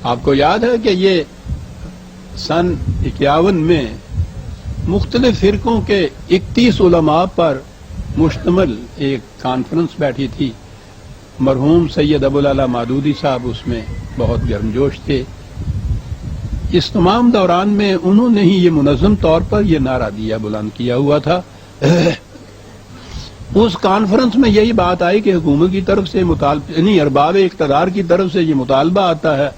آپ کو یاد ہے کہ یہ سن 51 میں مختلف فرقوں کے 31 علماء پر مشتمل ایک کانفرنس بیٹھی تھی. مرحوم سید ابوالعلا مودودی صاحب اس میں بہت گرمجوش تھے. اس تمام دوران میں انہوں نے ہی یہ منظم طور پر یہ نعرہ دیا بلند کیا ہوا تھا. اس کانفرنس میں یہی بات آئی کہ حکومت کی طرف سے مطالبہ یعنی ارباب اقتدار کی طرف سے یہ مطالبہ آتا ہے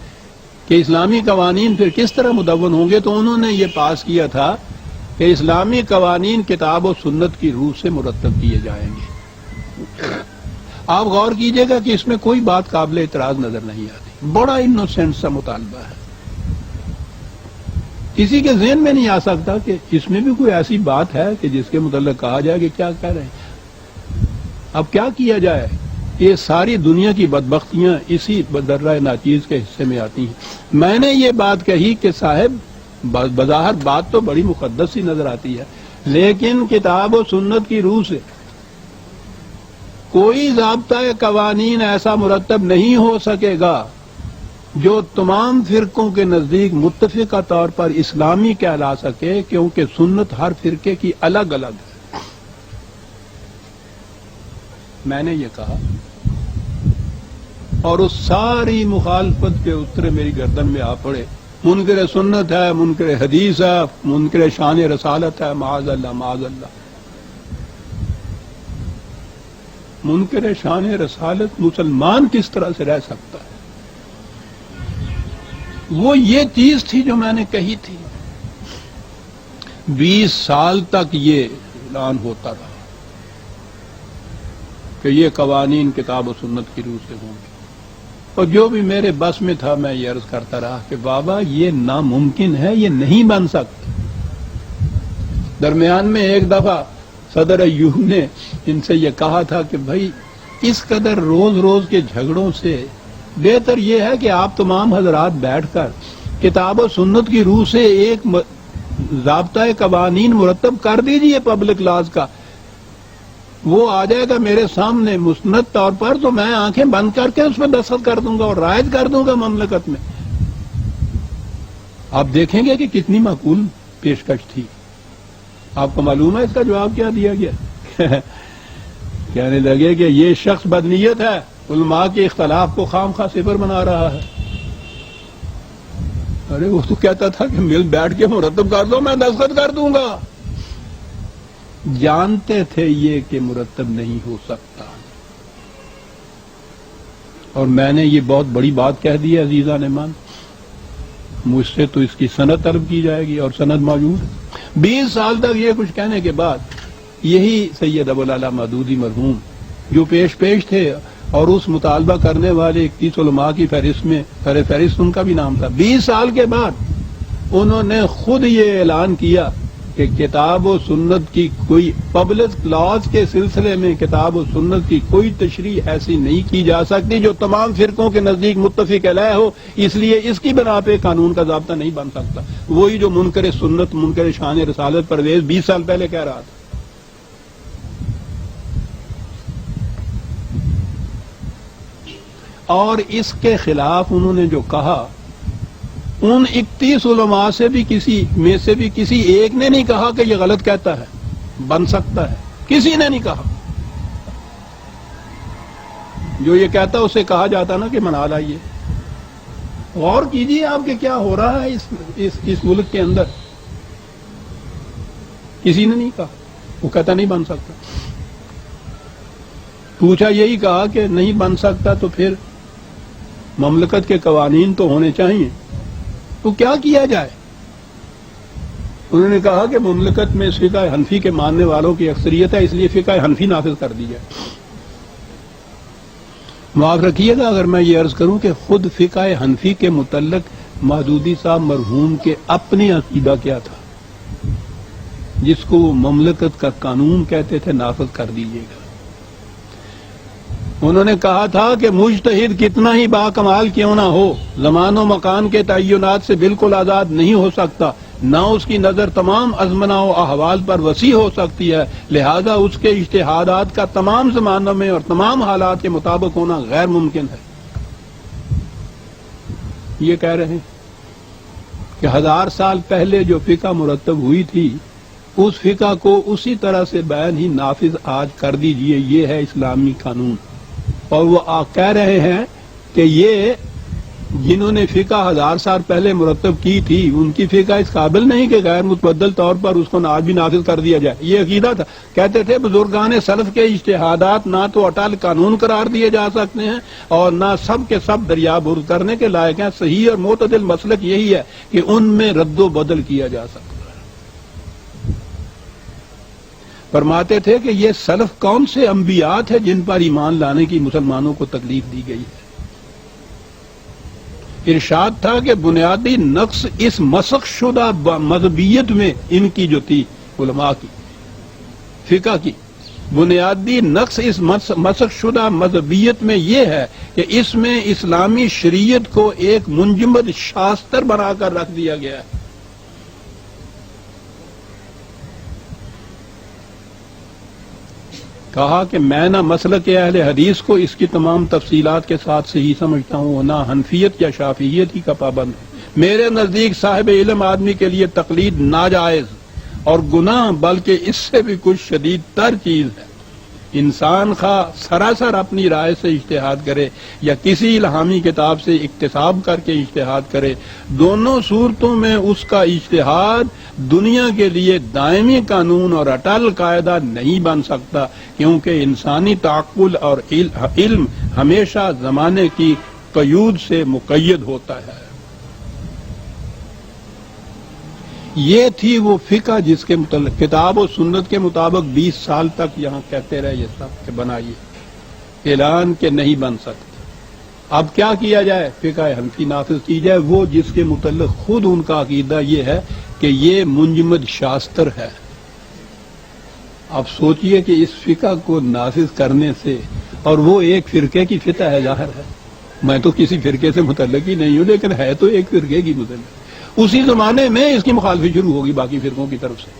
کہ اسلامی قوانین پھر کس طرح مدون ہوں گے. تو انہوں نے یہ پاس کیا تھا کہ اسلامی قوانین کتاب و سنت کی روح سے مرتب کیے جائیں گے. آپ غور کیجئے گا کہ اس میں کوئی بات قابل اعتراض نظر نہیں آتی. بڑا انوسینٹ سا مطالبہ ہے. کسی کے ذہن میں نہیں آ سکتا کہ اس میں بھی کوئی ایسی بات ہے کہ جس کے متعلق کہا جائے کہ کیا کہہ رہے ہیں. اب کیا کیا جائے؟ یہ ساری دنیا کی بدبختیاں اسی ذرہ ناچیز کے حصے میں آتی ہیں. میں نے یہ بات کہی کہ صاحب بظاہر بات تو بڑی مقدس سی نظر آتی ہے، لیکن کتاب و سنت کی روح سے کوئی ضابطۂ قوانین ایسا مرتب نہیں ہو سکے گا جو تمام فرقوں کے نزدیک متفقہ طور پر اسلامی کہلا سکے، کیونکہ سنت ہر فرقے کی الگ الگ ہے. میں نے یہ کہا اور اس ساری مخالفت کے اترے میری گردن میں آ پڑے. منکر سنت ہے، منکر حدیث ہے، منکر شان رسالت ہے. معاذ اللہ معاذ اللہ. منکر شان رسالت مسلمان کس طرح سے رہ سکتا ہے؟ وہ یہ چیز تھی جو میں نے کہی تھی. 20 سال تک یہ اعلان ہوتا رہا کہ یہ قوانین کتاب و سنت کی روح سے ہوں گے، اور جو بھی میرے بس میں تھا میں یہ عرض کرتا رہا کہ بابا یہ ناممکن ہے، یہ نہیں بن سکتا. درمیان میں ایک دفعہ صدر ایوب نے ان سے یہ کہا تھا کہ بھائی اس قدر روز روز کے جھگڑوں سے بہتر یہ ہے کہ آپ تمام حضرات بیٹھ کر کتاب و سنت کی روح سے ایک ضابطۂ قوانین مرتب کر دیجئے پبلک لاز کا. وہ آ جائے گا میرے سامنے مستند طور پر تو میں آنکھیں بند کر کے اس پہ دستخط کر دوں گا اور رائج کر دوں گا مملکت میں. آپ دیکھیں گے کہ کتنی معقول پیشکش تھی. آپ کو معلوم ہے اس کا جواب کیا دیا گیا؟ کہنے لگے کہ یہ شخص بدنیت ہے، علماء کے اختلاف کو خام خواہ صفر بنا رہا ہے. ارے وہ تو کہتا تھا کہ مل بیٹھ کے مرتب کر دو، میں دستخط کر دوں گا. جانتے تھے یہ کہ مرتب نہیں ہو سکتا، اور میں نے یہ بہت بڑی بات کہہ دی ہے عزیزان مان. مجھ سے تو اس کی سند طلب کی جائے گی اور سند موجود ہے. 20 سال تک یہ کچھ کہنے کے بعد یہی سید ابوالعلا مودودی مرحوم جو پیش تھے اور اس مطالبہ کرنے والے 31 علماء کی فہرست میں فہرست ان کا بھی نام تھا، 20 سال کے بعد انہوں نے خود یہ اعلان کیا کہ کتاب و سنت کی کوئی پبلک لاز کے سلسلے میں کتاب و سنت کی کوئی تشریح ایسی نہیں کی جا سکتی جو تمام فرقوں کے نزدیک متفق علیہ ہو، اس لیے اس کی بنا پہ قانون کا ضابطہ نہیں بن سکتا. وہی جو منکر سنت منکر شان رسالت پرویز 20 سال پہلے کہہ رہا تھا. اور اس کے خلاف انہوں نے جو کہا، ان 31 علماء سے بھی کسی ایک نے نہیں کہا کہ یہ غلط کہتا ہے، بن سکتا ہے. کسی نے نہیں کہا. جو یہ کہتا اسے کہا جاتا نا کہ منا لائیے. غور کیجیے آپ کہ کیا ہو رہا ہے اس ملک کے اندر. کسی نے نہیں کہا. وہ کہتا نہیں بن سکتا. پوچھا یہی کہا کہ نہیں بن سکتا تو پھر مملکت کے قوانین تو ہونے چاہیے، تو کیا کیا جائے؟ انہوں نے کہا کہ مملکت میں فقہ حنفی کے ماننے والوں کی اکثریت ہے، اس لیے فقہ حنفی نافذ کر دی جائے. معاف رکھیے گا اگر میں یہ عرض کروں کہ خود فقہ حنفی کے متعلق مودودی صاحب مرحوم کے اپنے عقیدہ کیا تھا، جس کو وہ مملکت کا قانون کہتے تھے، نافذ کر دیجیے گا. انہوں نے کہا تھا کہ مجتہد کتنا ہی باکمال کیوں نہ ہو، زمان و مکان کے تعینات سے بالکل آزاد نہیں ہو سکتا، نہ اس کی نظر تمام ازمنہ و احوال پر وسیع ہو سکتی ہے، لہذا اس کے اجتہادات کا تمام زمانوں میں اور تمام حالات کے مطابق ہونا غیر ممکن ہے. یہ کہہ رہے ہیں کہ 1000 سال پہلے جو فقہ مرتب ہوئی تھی اس فقہ کو اسی طرح سے بیان ہی نافذ آج کر دیجئے، یہ ہے اسلامی قانون۔ اور وہ کہہ رہے ہیں کہ یہ جنہوں نے فقہ 1000 سال پہلے مرتب کی تھی ان کی فقہ اس قابل نہیں کہ غیر متبدل طور پر اس کو آج بھی نافذ کر دیا جائے، یہ عقیدہ تھا۔ کہتے تھے بزرگان سلف کے اجتہادات نہ تو اٹل قانون قرار دیے جا سکتے ہیں اور نہ سب کے سب دریا برد کرنے کے لائق ہیں، صحیح اور معتدل مسلک یہی ہے کہ ان میں رد و بدل کیا جا سکتا ہے۔ فرماتے تھے کہ یہ سلف کون سے انبیاء تھے جن پر ایمان لانے کی مسلمانوں کو تکلیف دی گئی ہے؟ ارشاد تھا کہ بنیادی نقص اس مسخ شدہ مذہبیت میں ان کی جو تھی علماء کی فقہ کی بنیادی نقص اس مسخ شدہ مذہبیت میں یہ ہے کہ اس میں اسلامی شریعت کو ایک منجمد شاستر بنا کر رکھ دیا گیا ہے۔ کہا کہ میں نہ مسلک اہل حدیث کو اس کی تمام تفصیلات کے ساتھ صحیح سمجھتا ہوں، نہ حنفیت یا شافعیت ہی کا پابند ہوں۔ میرے نزدیک صاحب علم آدمی کے لیے تقلید ناجائز اور گناہ بلکہ اس سے بھی کچھ شدید تر چیز ہے۔ انسان خواہ سراسر اپنی رائے سے اجتہاد کرے یا کسی الہامی کتاب سے اقتصاب کر کے اجتہاد کرے، دونوں صورتوں میں اس کا اجتہاد دنیا کے لیے دائمی قانون اور اٹل قاعدہ نہیں بن سکتا، کیونکہ انسانی تعقل اور علم ہمیشہ زمانے کی قیود سے مقید ہوتا ہے۔ یہ تھی وہ فقہ جس کے متعلق کتاب و سنت کے مطابق 20 سال تک یہاں کہتے رہے یہ سب کہ بنائیے، اعلان کہ نہیں بن سکتا۔ اب کیا کیا جائے؟ فقہ حنفی نافذ کی جائے، وہ جس کے متعلق خود ان کا عقیدہ یہ ہے کہ یہ منجمد شاستر ہے۔ اب سوچئے کہ اس فقہ کو نافذ کرنے سے، اور وہ ایک فرقے کی فتح ہے، ظاہر ہے، میں تو کسی فرقے سے متعلق ہی نہیں ہوں لیکن ہے تو ایک فرقے کی متعلق، اسی زمانے میں اس کی مخالفت شروع ہوگی باقی فرقوں کی طرف سے۔